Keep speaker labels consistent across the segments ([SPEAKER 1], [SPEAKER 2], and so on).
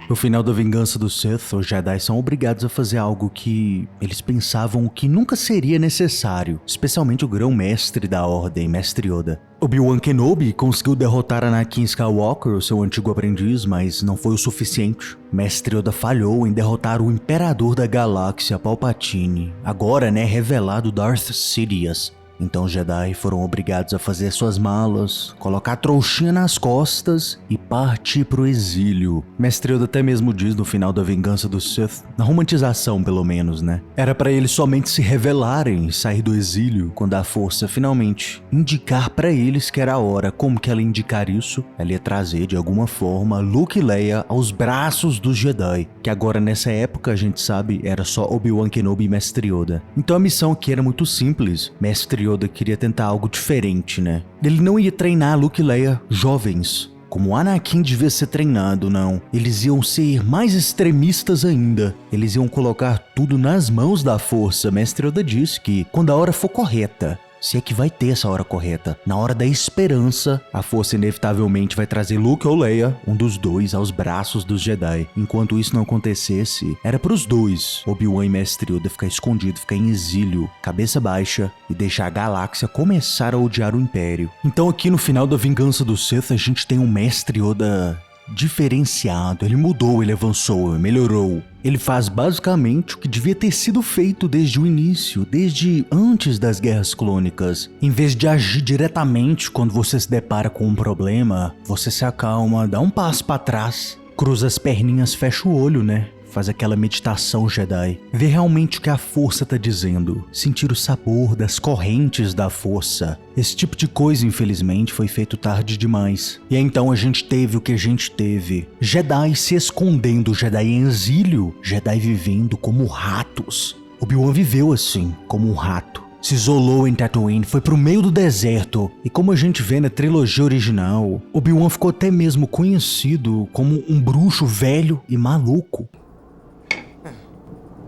[SPEAKER 1] No final da Vingança do Sith, os Jedi são obrigados a fazer algo que eles pensavam que nunca seria necessário, especialmente o grão-mestre da Ordem, Mestre Yoda. Obi-Wan Kenobi conseguiu derrotar Anakin Skywalker, o seu antigo aprendiz, mas não foi o suficiente. Mestre Yoda falhou em derrotar o Imperador da Galáxia, Palpatine, agora, revelado Darth Sidious. Então os Jedi foram obrigados a fazer suas malas, colocar a trouxinha nas costas e partir pro exílio. Mestre Yoda até mesmo diz no final da Vingança do Sith, na romantização pelo menos, era pra eles somente se revelarem e sair do exílio quando a força finalmente indicar pra eles que era a hora. Como que ela indicar isso? Ela ia trazer de alguma forma Luke e Leia aos braços dos Jedi, que agora nessa época a gente sabe era só Obi-Wan Kenobi e Mestre Yoda. Então a missão aqui era muito simples. Mestre Yoda queria tentar algo diferente, Ele não ia treinar Luke e Leia jovens, como Anakin devia ser treinado, não. Eles iam ser mais extremistas ainda. Eles iam colocar tudo nas mãos da força. Mestre Yoda disse que quando a hora for correta, se é que vai ter essa hora correta, na hora da esperança, a força inevitavelmente vai trazer Luke ou Leia, um dos dois, aos braços dos Jedi. Enquanto isso não acontecesse, era pros dois, Obi-Wan e Mestre Yoda, ficar escondido, ficar em exílio, cabeça baixa, e deixar a galáxia começar a odiar o Império. Então aqui no final da Vingança do Sith, a gente tem um Mestre Yoda diferenciado. Ele mudou, ele avançou, melhorou. Ele faz basicamente o que devia ter sido feito desde o início, desde antes das Guerras Clônicas. Em vez de agir diretamente quando você se depara com um problema, você se acalma, dá um passo para trás, cruza as perninhas, fecha o olho, Faz aquela meditação Jedi. Ver realmente o que a força tá dizendo. Sentir o sabor das correntes da força. Esse tipo de coisa, infelizmente, foi feito tarde demais. E então a gente teve o que a gente teve. Jedi se escondendo, Jedi em exílio. Jedi vivendo como ratos. Obi-Wan viveu assim, como um rato. Se isolou em Tatooine, foi pro meio do deserto. E como a gente vê na trilogia original, Obi-Wan ficou até mesmo conhecido como um bruxo velho e maluco.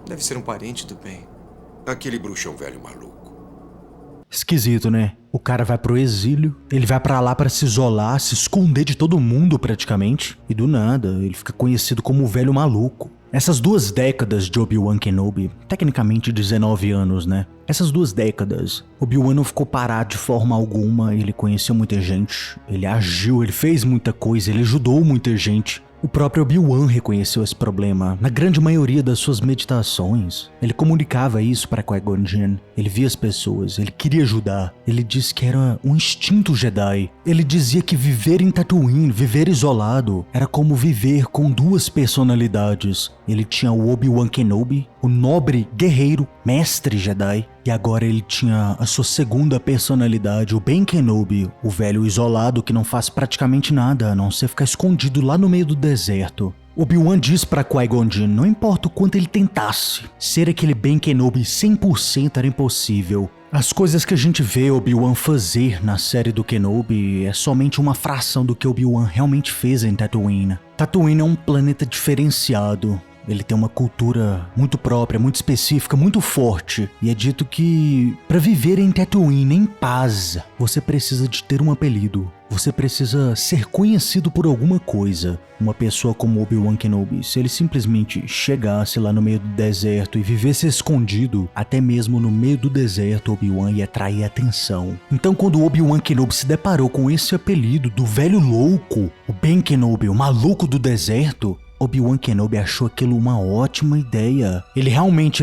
[SPEAKER 2] Deve ser um parente do bem. Aquele bruxo é um velho maluco.
[SPEAKER 1] Esquisito, O cara vai pro exílio, ele vai pra lá pra se isolar, se esconder de todo mundo praticamente. E do nada, ele fica conhecido como o velho maluco. Essas 2 décadas de Obi-Wan Kenobi, tecnicamente 19 anos, Essas 2 décadas, Obi-Wan não ficou parado de forma alguma, ele conheceu muita gente, ele agiu, ele fez muita coisa, ele ajudou muita gente. O próprio Obi-Wan reconheceu esse problema na grande maioria das suas meditações. Ele comunicava isso para Qui-Gon Jinn. Ele via as pessoas, ele queria ajudar. Ele disse que era um instinto Jedi. Ele dizia que viver em Tatooine, viver isolado, era como viver com 2 personalidades. Ele tinha o Obi-Wan Kenobi, o nobre guerreiro, mestre Jedi. E agora ele tinha a sua segunda personalidade, o Ben Kenobi, o velho isolado que não faz praticamente nada, a não ser ficar escondido lá no meio do deserto. Obi-Wan diz pra Qui-Gon Jinn, não importa o quanto ele tentasse, ser aquele Ben Kenobi 100% era impossível. As coisas que a gente vê Obi-Wan fazer na série do Kenobi é somente uma fração do que Obi-Wan realmente fez em Tatooine. Tatooine é um planeta diferenciado. Ele tem uma cultura muito própria, muito específica, muito forte. E é dito que para viver em Tatooine em paz, você precisa de ter um apelido. Você precisa ser conhecido por alguma coisa. Uma pessoa como Obi-Wan Kenobi, se ele simplesmente chegasse lá no meio do deserto e vivesse escondido, até mesmo no meio do deserto, Obi-Wan ia atrair atenção. Então quando Obi-Wan Kenobi se deparou com esse apelido do velho louco, o Ben Kenobi, o maluco do deserto, Obi-Wan Kenobi achou aquilo uma ótima ideia. Ele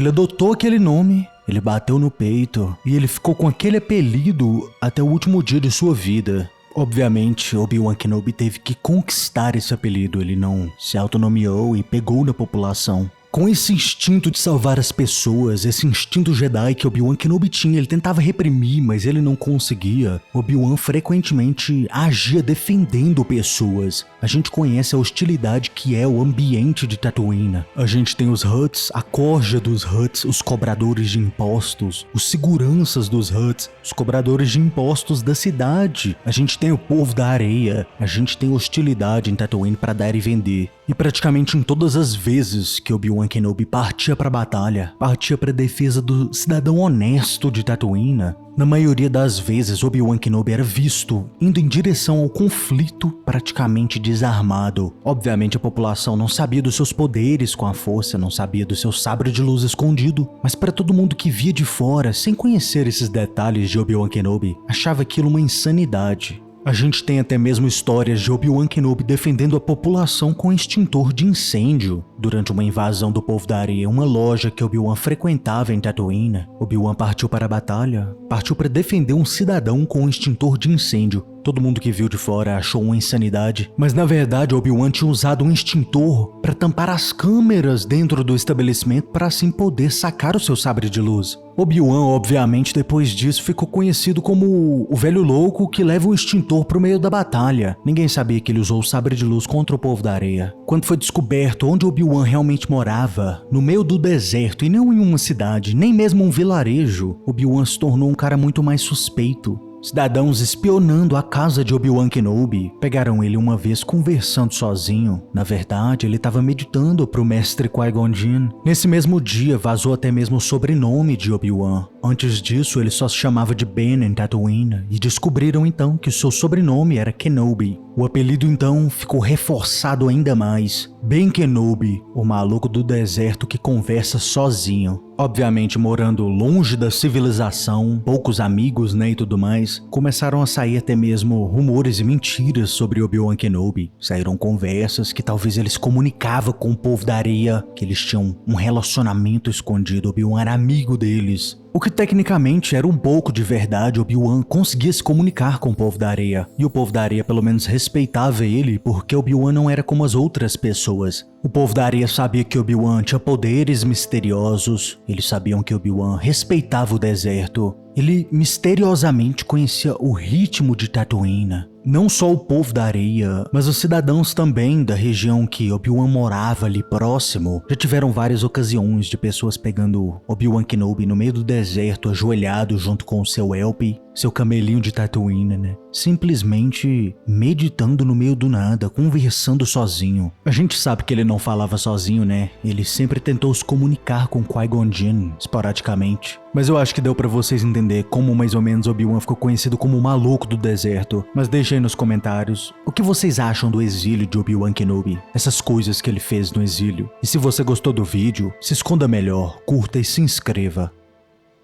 [SPEAKER 1] adotou aquele nome, ele bateu no peito e ele ficou com aquele apelido até o último dia de sua vida. Obviamente, Obi-Wan Kenobi teve que conquistar esse apelido, ele não se autonomeou e pegou na população. Com esse instinto de salvar as pessoas, esse instinto Jedi que Obi-Wan Kenobi tinha, ele tentava reprimir, mas ele não conseguia. Obi-Wan frequentemente agia defendendo pessoas. A gente conhece a hostilidade que é o ambiente de Tatooine. A gente tem os Hutts, a corja dos Hutts, os cobradores de impostos, os seguranças dos Hutts, os cobradores de impostos da cidade. A gente tem o povo da areia, a gente tem hostilidade em Tatooine para dar e vender. E praticamente em todas as vezes que Obi-Wan Kenobi partia pra batalha, partia pra defesa do cidadão honesto de Tatooine, na maioria das vezes Obi-Wan Kenobi era visto indo em direção ao conflito praticamente desarmado. Obviamente a população não sabia dos seus poderes com a força, não sabia do seu sabre de luz escondido, mas para todo mundo que via de fora, sem conhecer esses detalhes de Obi-Wan Kenobi, achava aquilo uma insanidade. A gente tem até mesmo histórias de Obi-Wan Kenobi defendendo a população com extintor de incêndio. Durante uma invasão do Povo da Areia, uma loja que Obi-Wan frequentava em Tatooine, Obi-Wan partiu para a batalha, partiu para defender um cidadão com um extintor de incêndio. Todo mundo que viu de fora achou uma insanidade, mas na verdade Obi-Wan tinha usado um extintor para tampar as câmeras dentro do estabelecimento para assim poder sacar o seu sabre de luz. Obi-Wan, obviamente, depois disso ficou conhecido como o velho louco que leva o extintor pro meio da batalha. Ninguém sabia que ele usou o sabre de luz contra o Povo da Areia. Quando foi descoberto onde Obi-Wan realmente morava, no meio do deserto e não em uma cidade, nem mesmo um vilarejo, Obi-Wan se tornou um cara muito mais suspeito. Cidadãos espionando a casa de Obi-Wan Kenobi pegaram ele uma vez conversando sozinho. Na verdade, ele estava meditando para o mestre Qui-Gon Jinn. Nesse mesmo dia, vazou até mesmo o sobrenome de Obi-Wan. Antes disso, ele só se chamava de Ben em Tatooine e descobriram então que o seu sobrenome era Kenobi. O apelido então ficou reforçado ainda mais. Ben Kenobi, o maluco do deserto que conversa sozinho. Obviamente, morando longe da civilização, poucos amigos, né, e tudo mais, começaram a sair até mesmo rumores e mentiras sobre Obi-Wan Kenobi. Saíram conversas que talvez eles comunicavam com o Povo da Areia, que eles tinham um relacionamento escondido, Obi-Wan era amigo deles. O que tecnicamente era um pouco de verdade, Obi-Wan conseguia se comunicar com o Povo da Areia. E o Povo da Areia pelo menos respeitava ele porque Obi-Wan não era como as outras pessoas. O Povo da Areia sabia que Obi-Wan tinha poderes misteriosos, eles sabiam que Obi-Wan respeitava o deserto. Ele misteriosamente conhecia o ritmo de Tatooine. Não só o Povo da Areia, mas os cidadãos também da região que Obi-Wan morava ali próximo. Já tiveram várias ocasiões de pessoas pegando Obi-Wan Kenobi no meio do deserto, ajoelhado junto com o seu Elpie, seu camelinho de Tatooine, né? Simplesmente meditando no meio do nada, conversando sozinho. A gente sabe que ele não falava sozinho, né? Ele sempre tentou se comunicar com Qui-Gon Jinn, esporadicamente. Mas eu acho que deu pra vocês entender como mais ou menos Obi-Wan ficou conhecido como o maluco do deserto. Mas deixem aí nos comentários o que vocês acham do exílio de Obi-Wan Kenobi, essas coisas que ele fez no exílio. E se você gostou do vídeo, se esconda melhor, curta e se inscreva.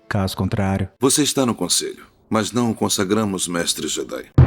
[SPEAKER 1] Caso contrário...
[SPEAKER 3] Você está no conselho, mas não o consagramos mestre Jedi.